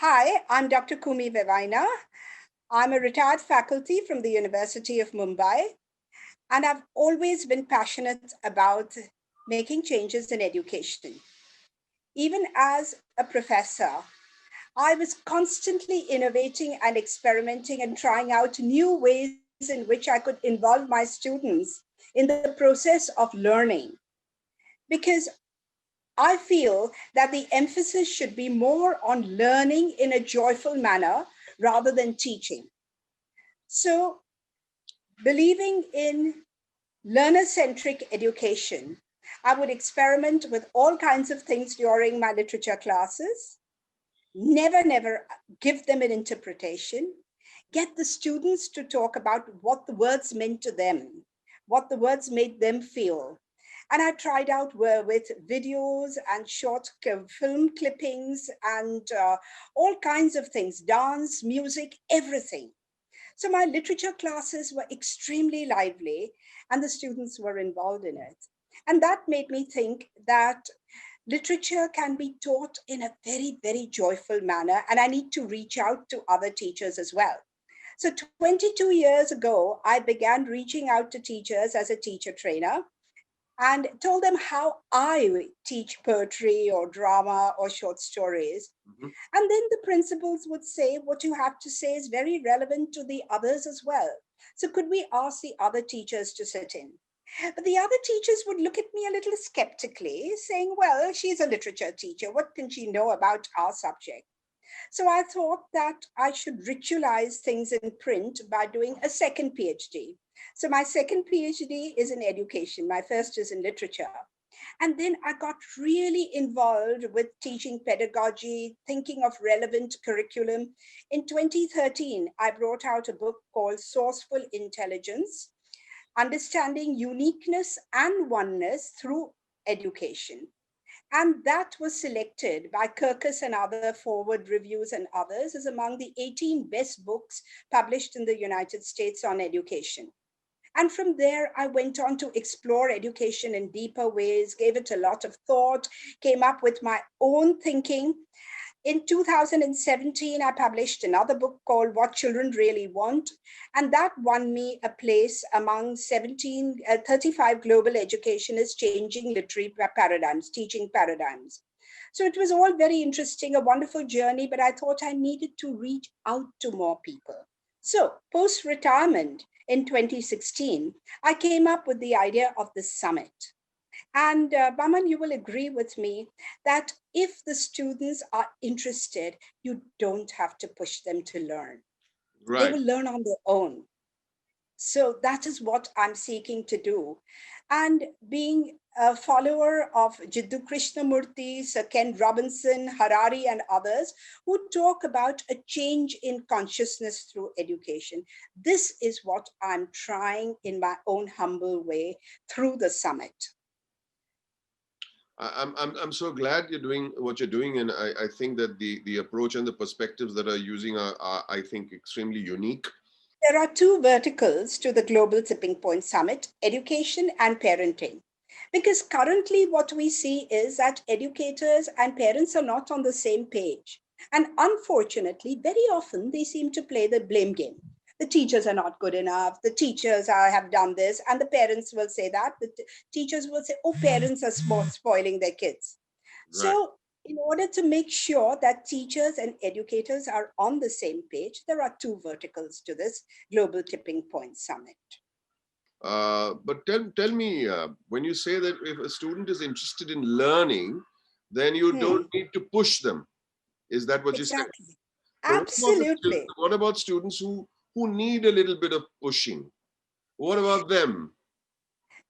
Hi, I'm Dr. Coomi Vevaina. I'm a retired faculty from the University of Mumbai, and I've always been passionate about making changes in education. Even as a professor, I was constantly innovating and experimenting and trying out new ways in which I could involve my students in the process of learning. Because I feel that the emphasis should be more on learning in a joyful manner rather than teaching. So, believing in learner centric education, I would experiment with all kinds of things during my literature classes, never give them an interpretation, get the students to talk about what the words meant to them, what the words made them feel. And I tried out with videos and short film clippings and all kinds of things, dance, music, everything. So my literature classes were extremely lively and the students were involved in it. And that made me think that literature can be taught in a very joyful manner, and I need to reach out to other teachers as well. So 22 years ago, I began reaching out to teachers as a teacher trainer and told them how I teach poetry or drama or short stories. Mhm. And then the principals would say, what you have to say is very relevant to the others as well. So could we ask the other teachers to sit in? But the other teachers would look at me a little skeptically, saying, well, she's a literature teacher. What can she know about our subject? So I thought that I should ritualize things in print by doing a second PhD. So my second PhD is in education. My first is in literature. And then I got really involved with teaching pedagogy, thinking of relevant curriculum. In 2013, I brought out a book called Sourceful Intelligence, Understanding Uniqueness and Oneness Through Education. And that was selected by Kirkus and other forward reviews and others as among the 18 best books published in the United States on education. And from there, I went on to explore education in deeper ways, gave it a lot of thought, came up with my own thinking. In 2017, I published another book called What Children Really Want, and that won me a place among 35 global educationists changing literary paradigms, teaching paradigms. So it was all very interesting, a wonderful journey, but I thought I needed to reach out to more people. So post retirement in 2016, I came up with the idea of the summit. And Baman, you will agree with me that if the students are interested, you don't have to push them to learn. They Right. will learn on their own. So that is what I'm seeking to do. And being a follower of Jiddu Krishnamurti, Sir Ken Robinson, Harari, and others who talk about a change in consciousness through education, this is what I'm trying in my own humble way through the summit. I'm so glad you're doing what you're doing, and I think that the approach and the perspectives that are using are I think extremely unique. There are two verticals to the Global Tipping Point Summit, education and parenting. Because currently, what we see is that educators and parents are not on the same page. And unfortunately, very often they seem to play the blame game. The teachers are not good enough. The teachers have done this. And the parents will say that. Teachers will say, oh, parents are spoiling their kids. Right. So, in order to make sure that teachers and educators are on the same page, there are two verticals to this Global Tipping Point Summit. But tell me, when you say that if a student is interested in learning, then you Hmm, don't need to push them. Is that what you say? exactly. But what about the students, Absolutely. what about students who need a little bit of pushing? What about them?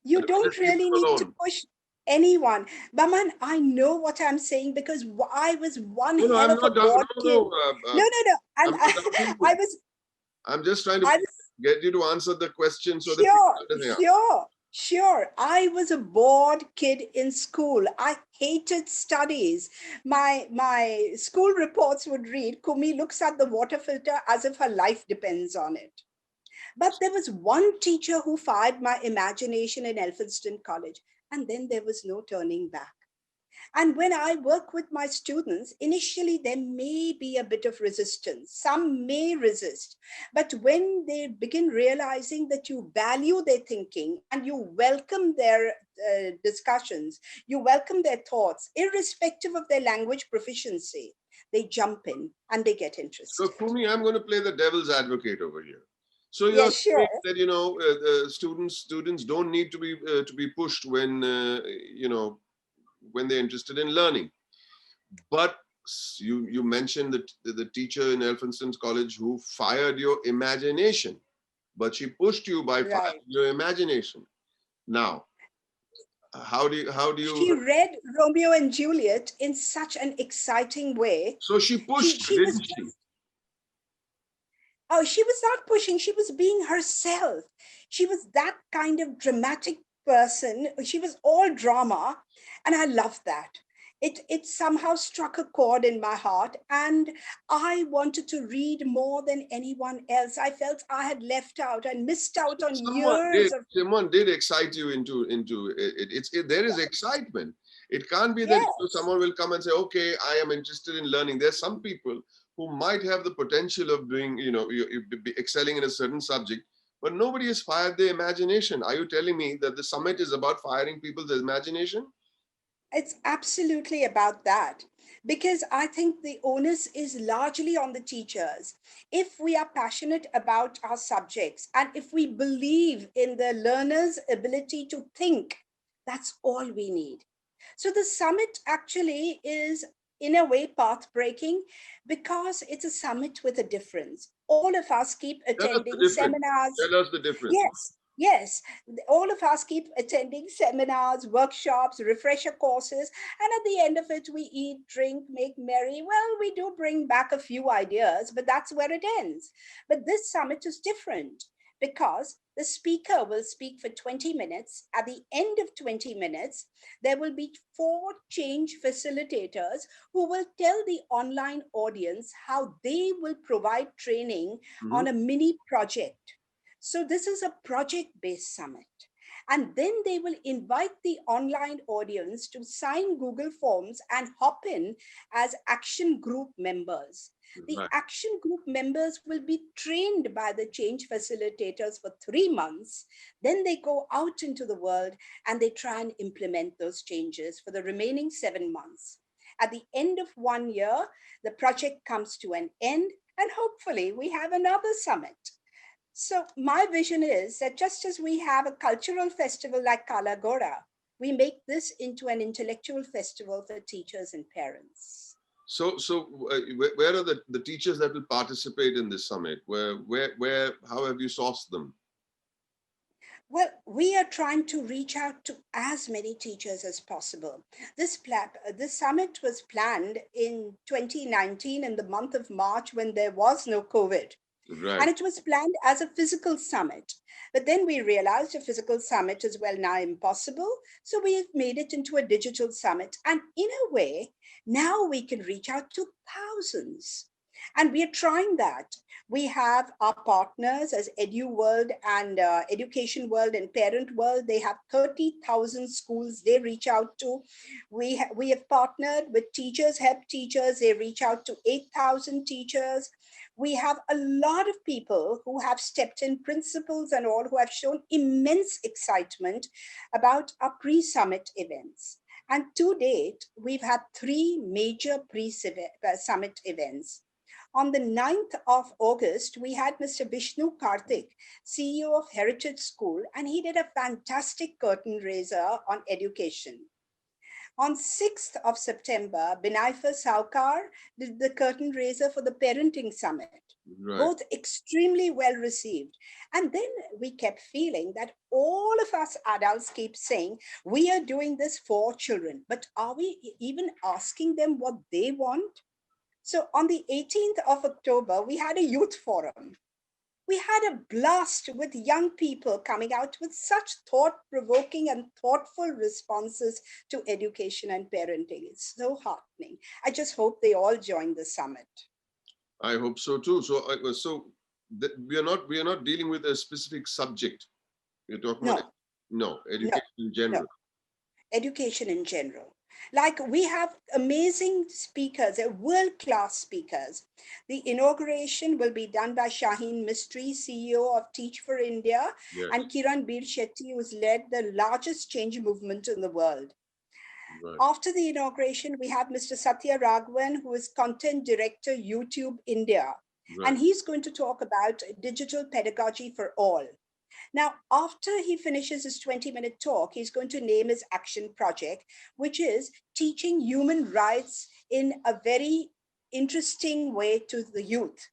You Or don't just leave really them need to alone? push anyone. Baman, I know what I'm saying because I was one No, no, hell I'm of a not. No, bored kid. no. No. And I'm not doubting I you. was, I'm just trying to I was get you to answer the question so that people Sure, understand. sure. I was a bored kid in school. I hated studies. My school reports would read, Kumi looks at the water filter as if her life depends on it. But there was one teacher who fired my imagination in Elphinstone College, and then there was no turning back. And when I work with my students, initially there may be a bit of resistance. Some may resist. But when they begin realizing that you value their thinking and you welcome their discussions, you welcome their thoughts, irrespective of their language proficiency, they jump in and they get So, interested. Kumi, I'm going to play the devil's advocate over here. So you're Yes, sure. saying that students don't need to be pushed when when they're interested in learning. But you mentioned that the teacher in Elphinstone College who fired your imagination, but she pushed you by Right. firing your imagination. Now, how do you? She read Romeo and Juliet in such an exciting way. So she She, pushed you, she was didn't she? just Oh, she was not pushing, she was being herself. She was that kind of dramatic person. She was all drama, and I loved that. It somehow struck a chord in my heart, and I wanted to read more than anyone else. I felt I had left out and missed out on years of. Someone did excite you into it. There is excitement. It can't be that Yes. someone will come and say, okay, I am interested in learning. There's some people who might have the potential of doing, excelling in a certain subject, but nobody has fired their imagination. Are you telling me that the summit is about firing people's imagination? It's absolutely about that, because I think the onus is largely on the teachers. If we are passionate about our subjects and if we believe in the learner's ability to think, that's all we need. So the summit actually is, in a way, path breaking, because it's a summit with a difference. All of us keep Tell us the attending difference. seminars. Tell us the difference. Yes, yes. All of us keep attending seminars, workshops, refresher courses, and at the end of it, we eat, drink, make merry. Well, we do bring back a few ideas, but that's where it ends. But this summit is different, because the speaker will speak for 20 minutes. At the end of 20 minutes, there will be 4 change facilitators who will tell the online audience how they will provide training Mhm. on a mini project. So this is a project-based summit. And then they will invite the online audience to sign Google Forms and hop in as action group members. The Right. action group members will be trained by the change facilitators for 3 months. Then they go out into the world and they try and implement those changes for the remaining 7 months. At the end of 1 year, the project comes to an end, and hopefully we have another summit. So my vision is that just as we have a cultural festival like Kalagora, we make this into an intellectual festival for teachers and parents. So, where are the teachers that will participate in this summit? How have you sourced them? Well, we are trying to reach out to as many teachers as possible. This summit was planned in 2019 in the month of March, when there was no COVID. Right. And it was planned as a physical summit. But then we realized a physical summit is well nigh impossible. So we have made it into a digital summit. And in a way, now we can reach out to thousands. And we are trying that. We have our partners as Edu World and Education World and Parent World. They have 30,000 schools they reach out to. We have partnered with Teachers Help Teachers. They reach out to 8,000 teachers. We have a lot of people who have stepped in, principals and all, who have shown immense excitement about our pre-summit events. And to date, we've had 3 major pre-summit events. On the 9th of August, we had Mr. Vishnu Karthik, CEO of Heritage School, and he did a fantastic curtain raiser on education. On 6th of September, Binaifa Saukar did the curtain raiser for the Parenting Summit. Right. Both extremely well received. And then we kept feeling that all of us adults keep saying, we are doing this for children, but are we even asking them what they want? So on the 18th of October, we had a youth forum. We had a blast with young people coming out with such thought-provoking and thoughtful responses to education and parenting. It's so heartening. I just hope they all join the summit. I hope so too. We are not dealing with a specific subject. We're talking about No, no no, education in no. general. Education in general. Like we have amazing speakers, world-class speakers. The inauguration will be done by Shaheen Mistry, CEO of Teach for India, Yes. and Kiran Bir Shetty, who's led the largest change movement in the world. Right. After the inauguration, we have Mr. Satya Raghavan, who is content director, YouTube India, and Right. he's going to talk about digital pedagogy for all. Now, after he finishes his 20-minute talk, he's going to name his action project, which is teaching human rights in a very interesting way to the youth.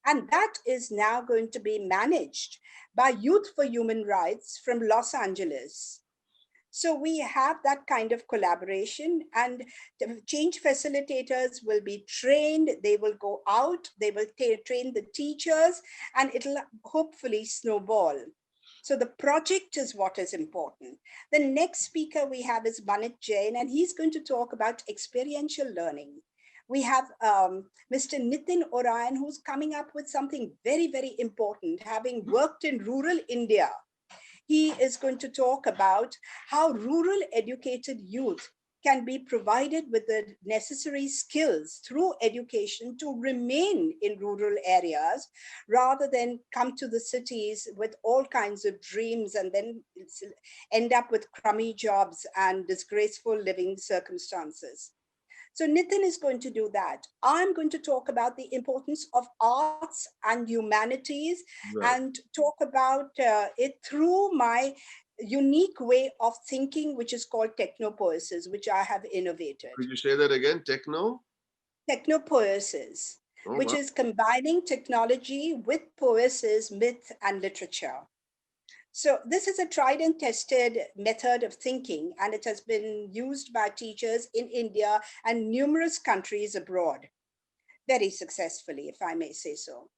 And that is now going to be managed by Youth for Human Rights from Los Angeles. So we have that kind of collaboration, and the change facilitators will be trained. They will go out, they will train the teachers, and it'll hopefully snowball. So the project is what is important. The next speaker we have is Manit Jain, and he's going to talk about experiential learning. We have Mr. Nitin Orayan, who's coming up with something very, very important, having worked in rural India. He is going to talk about how rural educated youth can be provided with the necessary skills through education to remain in rural areas rather than come to the cities with all kinds of dreams and then end up with crummy jobs and disgraceful living circumstances. So Nitin is going to do that. I'm going to talk about the importance of arts and humanities Right. and talk about it through my unique way of thinking, which is called technopoiesis, which I have innovated. Could you say that again? Techno? Technopoiesis, Oh, which wow. is combining technology with poiesis, myth, and literature. So this is a tried and tested method of thinking, and it has been used by teachers in India and numerous countries abroad very successfully, if I may say so.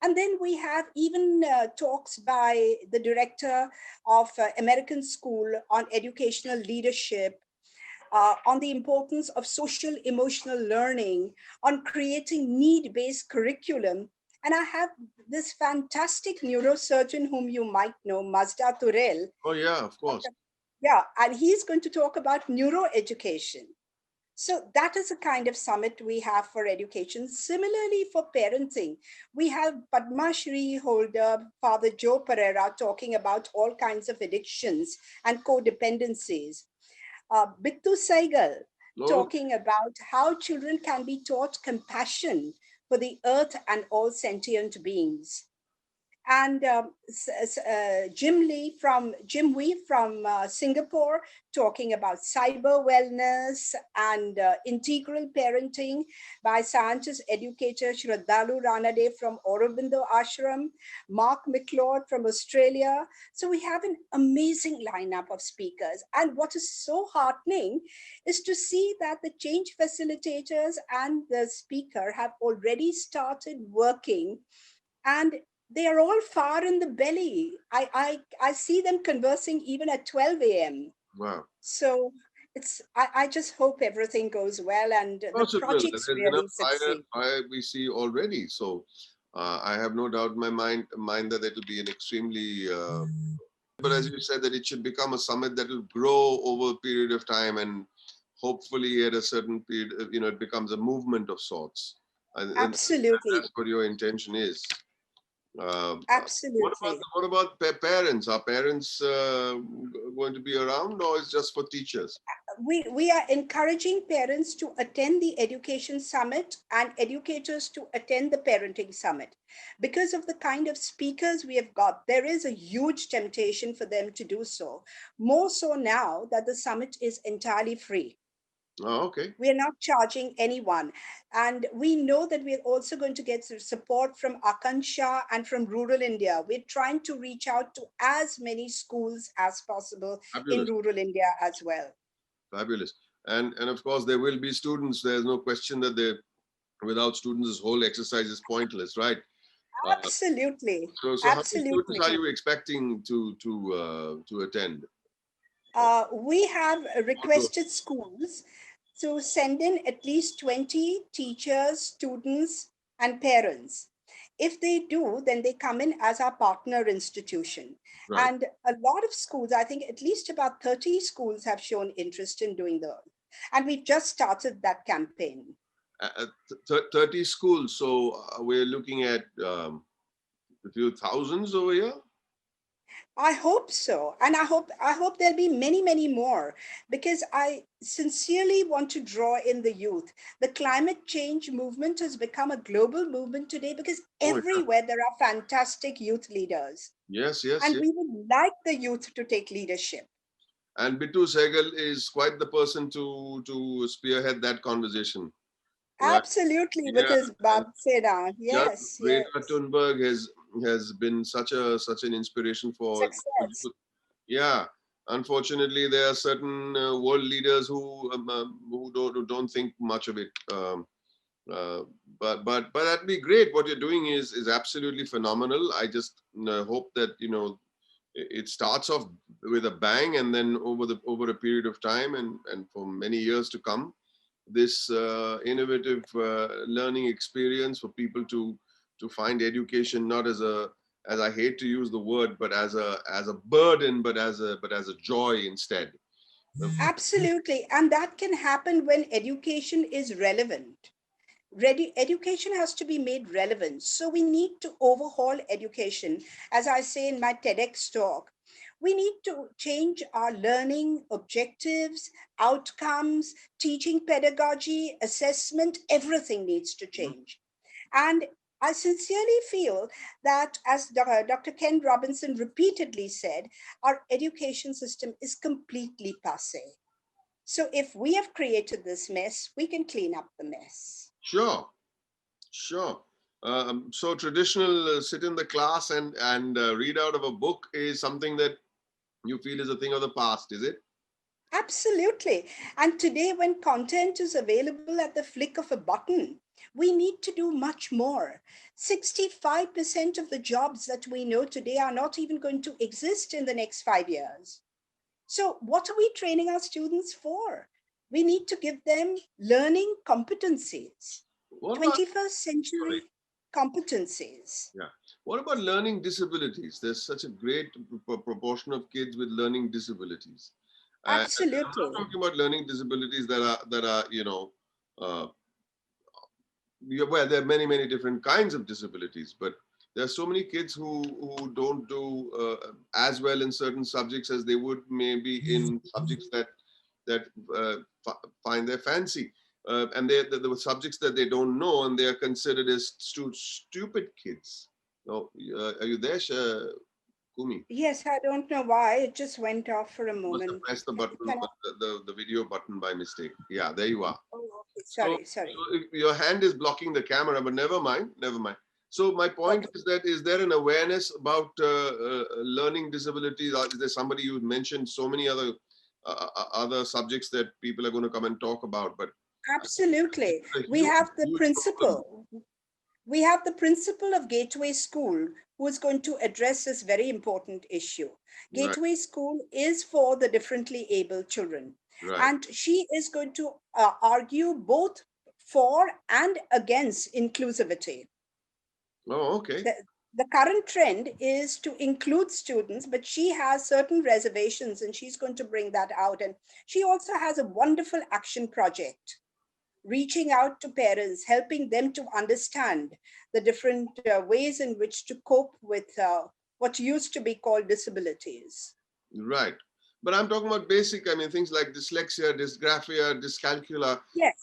And then we have even talks by the director of American School on educational leadership, on the importance of social emotional learning, on creating need-based curriculum. And I have this fantastic neurosurgeon whom you might know, Mazda Turel. Oh, yeah, of course. Yeah, and he's going to talk about neuroeducation. So that is a kind of summit we have for education. Similarly, for parenting, we have Padma Shri holder, Father Joe Pereira, talking about all kinds of addictions and codependencies. Bittu Saigal Oh, talking about how children can be taught compassion for the earth and all sentient beings. And Jim Wee from Singapore talking about cyber wellness and integral parenting by scientist educator Shraddhalu Ranade from Aurobindo Ashram, Mark McLeod from Australia. So we have an amazing lineup of speakers. And what is so heartening is to see that the change facilitators and the speaker have already started working, and they are all far in the belly. I see them conversing even at 12 a.m. wow. Of So I just hope everything goes well and the course it will. projects There's enough really succeed. fire we see already. So I have no doubt in my mind that it'll be an extremely, but as you said, that it should become a summit that will grow over a period of time, and hopefully at a certain period, it becomes a movement of sorts. And Absolutely. that's what your intention is. Absolutely. What about parents? Are parents going to be around, or is just for teachers? We are encouraging parents to attend the education summit and educators to attend the parenting summit. Because of the kind of speakers we have got, there is a huge temptation for them to do so. More so now that the summit is entirely free. Oh, okay. We are not charging anyone. And we know that we're also going to get support from Akansha and from rural India. We're trying to reach out to as many schools as possible in Fabulous, rural India as well. fabulous. And of course there will be students. There's no question that without students this whole exercise is pointless, right? Uh, Absolutely. so how many students Absolutely. are you expecting to attend? We have requested schools to send in at least 20 teachers, students, and parents. If they do, then they come in as our partner institution. Right. And a lot of schools, I think at least about 30 schools have shown interest in doing that. And we've just started that campaign. 30 schools. So we're looking at a few thousands over here. I hope so. And I hope there'll be many, many more, because I sincerely want to draw in the youth. The climate change movement has become a global movement today because Oh, yeah. everywhere there are fantastic youth leaders. Yes, yes, And yes. we would like the youth to take leadership. And Bitu Sehgal is quite the person to spearhead that conversation, right? Absolutely, with Yeah, his and Babseda. young Yes, Greta yes. Thunberg has been such an inspiration for Success. youth. Yeah, unfortunately, there are certain world leaders who don't think much of it. Uh, but that'd be great. What you're doing is absolutely phenomenal. I just hope that it starts off with a bang, and then over a period of time and for many years to come, this innovative learning experience for people to find education not as a, as I hate to use the word, but as a burden, but as a joy instead. Absolutely. And that can happen when education is relevant. Education has to be made relevant. So we need to overhaul education. As I say in my TEDx talk, we need to change our learning objectives, outcomes, teaching pedagogy, assessment, everything needs to change. And I sincerely feel that, as Dr. Ken Robinson repeatedly said, our education system is completely passe. So if we have created this mess, we can clean up the mess. Sure, sure. So traditional sit in the class and read out of a book is something that you feel is a thing of the past, is it? Absolutely. And today, when content is available at the flick of a button, we need to do much more. 65% of the jobs that we know today are not even going to exist in the next 5 years. So, what are we training our students for? We need to give them learning competencies, What about, 21st sorry, century competencies. yeah. What about learning disabilities? There's such a great proportion of kids with learning disabilities. And I'm not Absolutely. talking about learning disabilities that are uh, well, there are many different kinds of disabilities, but there are so many kids who don't do as well in certain subjects as they would maybe in subjects that find their fancy. And the subjects that they don't know, and they are considered as stupid kids. No, are you there, Kumi? Yes, I don't know why. It just went off for a Must have moment. pressed the button, Can I? the video button by mistake. Yeah, there you are. Oh, okay. So, Sorry, sorry. so if your hand is blocking the camera, but never mind, never mind. So my point Okay. is that, is there an awareness about learning disabilities? Or is there somebody you mentioned so many other subjects that people are going to come and talk about? But I think this Absolutely. is a We have the huge problem. principal. We have the principal of Gateway School who is going to address this very important issue. Right, Gateway School is for the differently able children, right. and she is going to argue both for and against inclusivity. Oh, okay. The current trend is to include students, but she has certain reservations and she's going to bring that out. And she also has a wonderful action project reaching out to parents, helping them to understand the different ways in which to cope with what used to be called disabilities. Right. But I'm talking about basic, I mean, things like dyslexia, dysgraphia, dyscalculia. Yes,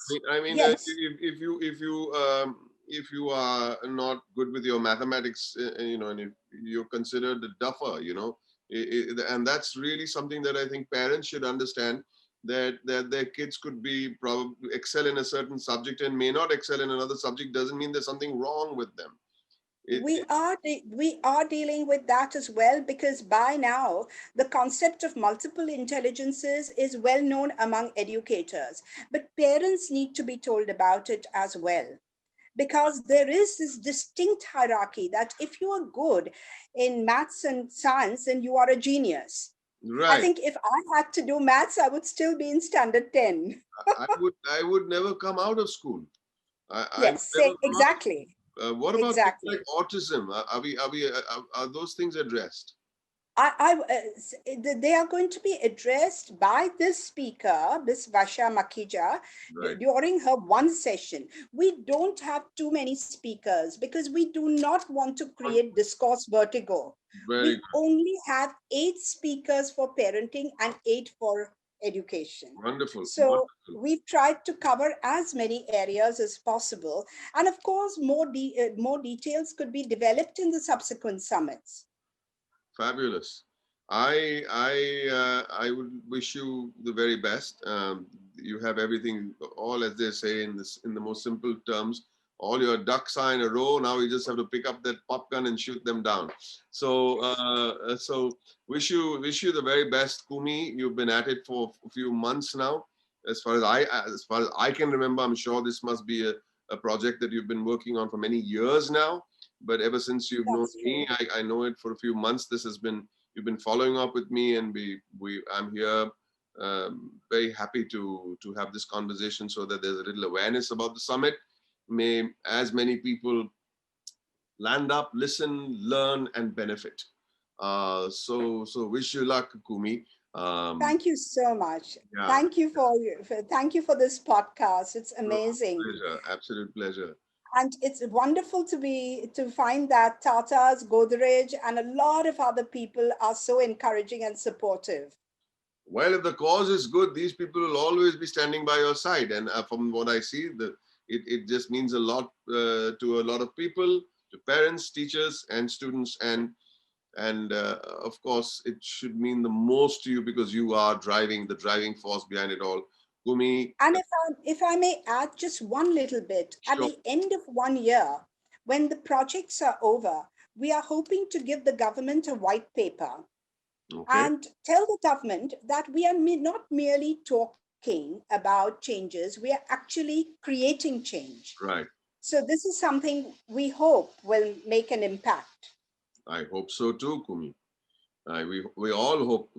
yes. If you are not good with your mathematics, and if you're considered a duffer, and that's really something that I think parents should understand, that their kids could be probably excel in a certain subject and may not excel in another subject doesn't mean there's something wrong with them. We are we are dealing with that as well, because by now the concept of multiple intelligences is well known among educators, but parents need to be told about it as well, because there is this distinct hierarchy that if you are good in maths and science, then you are a genius. I Right. think if I had to do maths, I would still be in standard 10. I would never come out of school. I would Yes, never say come out of school. exactly. What about things like Exactly. autism? Are those things addressed? They are going to be addressed by this speaker, Miss Vasha Makija, Right. during her one session. We don't have too many speakers because we do not want to create discourse vertigo. Very We good. only have 8 speakers for parenting and 8 for education. Wonderful. So Wonderful. we've tried to cover as many areas as possible. And of course, more details could be developed in the subsequent summits. Fabulous. I would wish you the very best. You have everything, all as they say in this, in the most simple terms. All your ducks are in a row. Now you just have to pick up that pop gun and shoot them down. So wish you the very best, Kumi. You've been at it for a few months now. As far as I can remember, I'm sure this must be a project that you've been working on for many years now. But ever since you've known That's me, true. I know it for a few months. This has been, you've been following up with me, and I'm here, very happy to have this conversation so that there's a little awareness about the summit. May as many people land up, listen, learn, and benefit. So wish you luck, Kumi. Um, Thank you so much. yeah, Thank you for this podcast. It's no, amazing. pleasure, absolute pleasure. And it's wonderful to find that Tata's, Godrej, and a lot of other people are so encouraging and supportive. Well, if the cause is good, these people will always be standing by your side. And from what I see, it just means a lot to a lot of people, to parents, teachers, and students, and of course, it should mean the most to you because you are driving the driving force behind it all. Kumi, And if I may add just one little bit, at sure, the end of one year, when the projects are over, we are hoping to give the government a white paper okay, and tell the government that we are not merely talking about changes, we are actually creating change. right. So this is something we hope will make an impact. I hope so too, Kumi. We all hope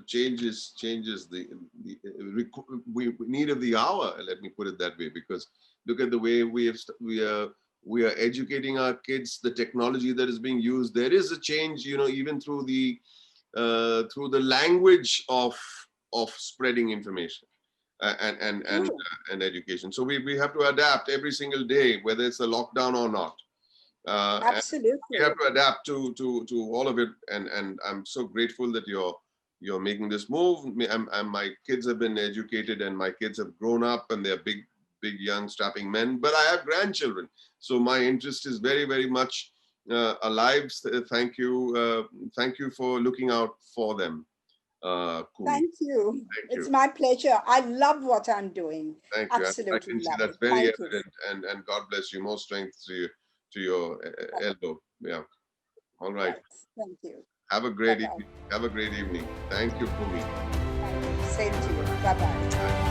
changes the need of the hour. Let me put it that way, because look at the way we are educating our kids. The technology that is being used, there is a change. Even through the language of spreading information True. and education. So we have to adapt every single day, whether it's a lockdown or not. And we have Absolutely. to adapt to all of it, and I'm so grateful that you're making this move. My kids have been educated, and my kids have grown up, and they're big young strapping men, but I have grandchildren, so my interest is very, very much alive. Thank you for looking out for them, Kumi. Thank you. Thank you. It's my pleasure. I love what I'm doing. Thank you. I Absolutely can see love that's it. very Thank you. evident, and God bless you. More strength to your elbow. Yeah. All right. Right. Thank you. Have a Bye great bye. evening. Have a great evening. Thank you, Kumi. Same to you. Bye bye.